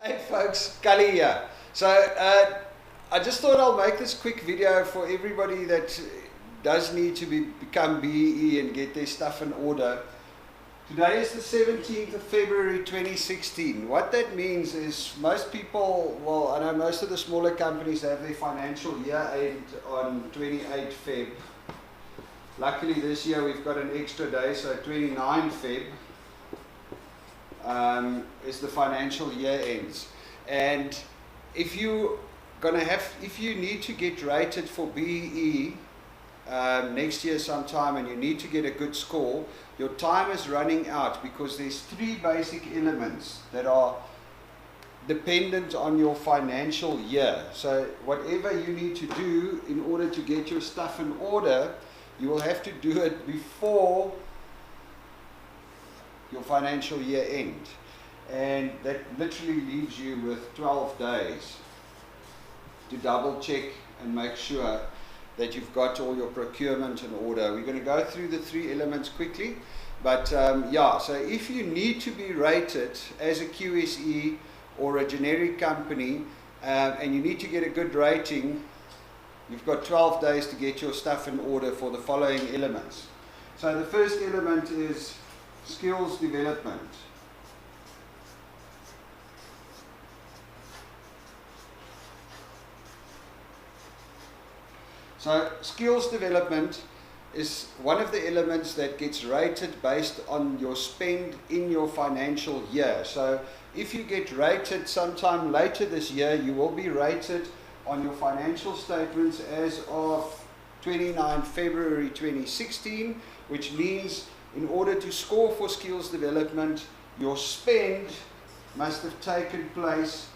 Hey folks, Kali here. So I just thought I'll make this quick video for everybody that does need to become BEE and get their stuff in order. Today is the 17th of February 2016. What that means is most people, well, I know most of the smaller companies have their financial year end on 28 Feb. Luckily this year we've got an extra day, so 29 Feb. Is the financial year ends, and if you need to get rated for BEE next year sometime and you need to get a good score, your time is running out because there's three basic elements that are dependent on your financial year. So whatever you need to do in order to get your stuff in order, you will have to do it before your financial year end, and that literally leaves you with 12 days to double check and make sure that you've got all your procurement in order. We're going to go through the three elements quickly, but yeah, so if you need to be rated as a QSE or a generic company and you need to get a good rating, you've got 12 days to get your stuff in order for the following elements. So the first element is skills development. So skills development is one of the elements that gets rated based on your spend in your financial year. So if you get rated sometime later this year, you will be rated on your financial statements as of 29 February 2016, which means in order to score for skills development, your spend must have taken place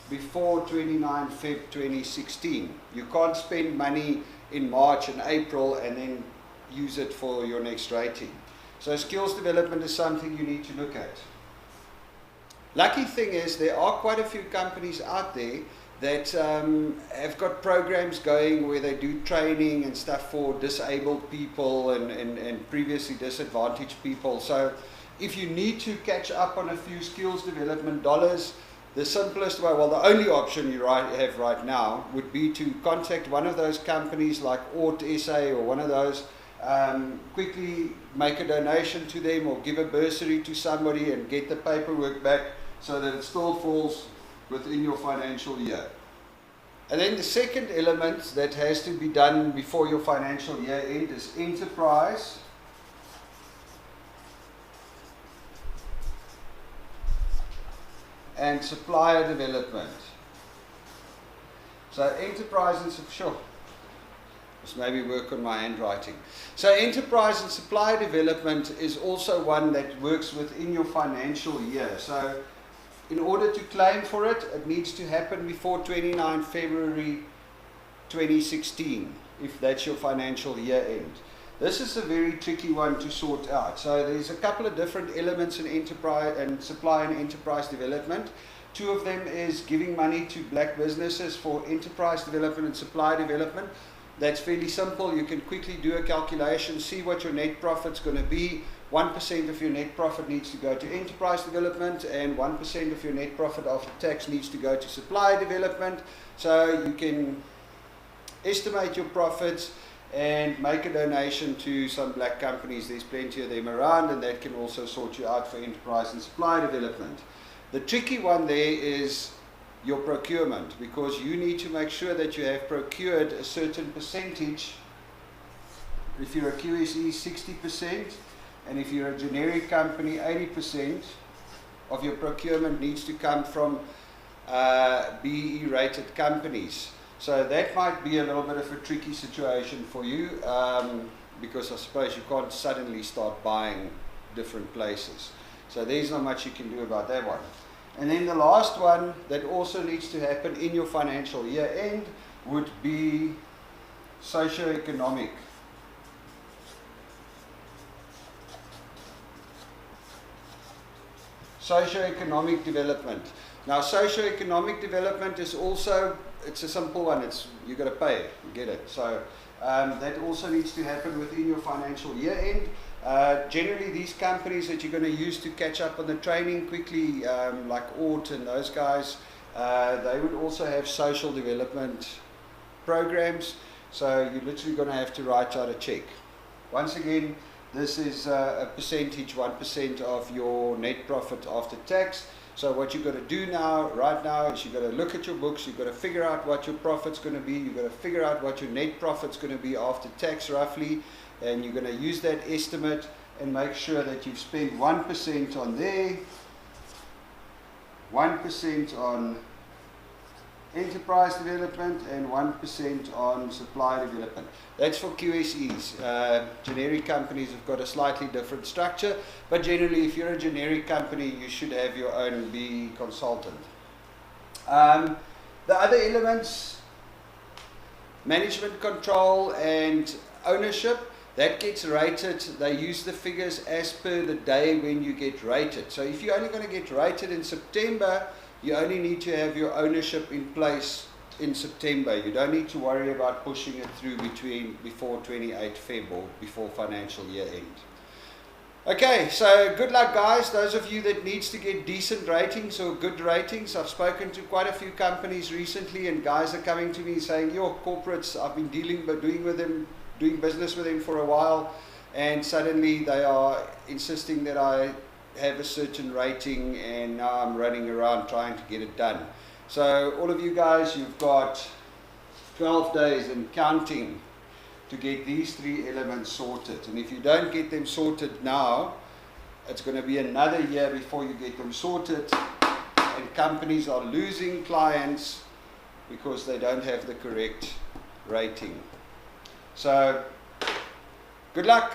before 29 Feb 2016. You can't spend money in March and April and then use it for your next rating. So skills development is something you need to look at. Lucky thing is there are quite a few companies out there that have got programs going where they do training and stuff for disabled people and previously disadvantaged people. So if you need to catch up on a few skills development dollars, the simplest way, well, the only option you have right now would be to contact one of those companies like Ort SA or one of those, quickly make a donation to them or give a bursary to somebody and get the paperwork back so that it still falls within your financial year. And then the second element that has to be done before your financial year end is enterprise and supplier development. So enterprise and sure, just maybe work on my handwriting. So enterprise and supplier development is also one that works within your financial year. So in order to claim for it, it needs to happen before 29 February 2016, if that's your financial year end. This is a very tricky one to sort out. So there's a couple of different elements in enterprise and supply and enterprise development. Two of them is giving money to black businesses for enterprise development and supply development. That's fairly simple. You can quickly do a calculation, see what your net profit's going to be. 1% of your net profit needs to go to enterprise development and 1% of your net profit after tax needs to go to supply development. So you can estimate your profits and make a donation to some black companies. There's plenty of them around, and that can also sort you out for enterprise and supply development. The tricky one there is your procurement, because you need to make sure that you have procured a certain percentage. If you're a QSE, 60%, and if you're a generic company, 80% of your procurement needs to come from BEE rated companies. So that might be a little bit of a tricky situation for you, because I suppose you can't suddenly start buying different places. So there's not much you can do about that one. And then the last one that also needs to happen in your financial year end would be socioeconomic. Socioeconomic development. Now, socioeconomic development is also, it's a simple one. You've got to pay, you get it. So that also needs to happen within your financial year end. Generally, these companies that you're going to use to catch up on the training quickly, like Ort and those guys, they would also have social development programs. So you're literally going to have to write out a check. Once again, this is a percentage, 1% of your net profit after tax. So what you've got to do now, right now, is you've got to look at your books, you've got to figure out what your profit's going to be, you've got to figure out what your net profit's going to be after tax roughly, and you're going to use that estimate and make sure that you've spent 1% on there, 1% on enterprise development, and 1% on supply development. That's for QSEs. Generic companies have got a slightly different structure, but generally if you're a generic company, you should have your own BBBEE consultant. The other elements, management control and ownership, that gets rated. They use the figures as per the day when you get rated. So if you're only going to get rated in September, you only need to have your ownership in place in September. You don't need to worry about pushing it through before 28 Feb or before financial year end. Okay, so good luck guys. Those of you that needs to get decent ratings or good ratings, I've spoken to quite a few companies recently, and guys are coming to me saying, your corporates, I've been doing business with them for a while, and suddenly they are insisting that I have a certain rating, and now I'm running around trying to get it done. So all of you guys, you've got 12 days and counting to get these 3 elements sorted. And if you don't get them sorted now, it's going to be another year before you get them sorted, and companies are losing clients because they don't have the correct rating. So good luck.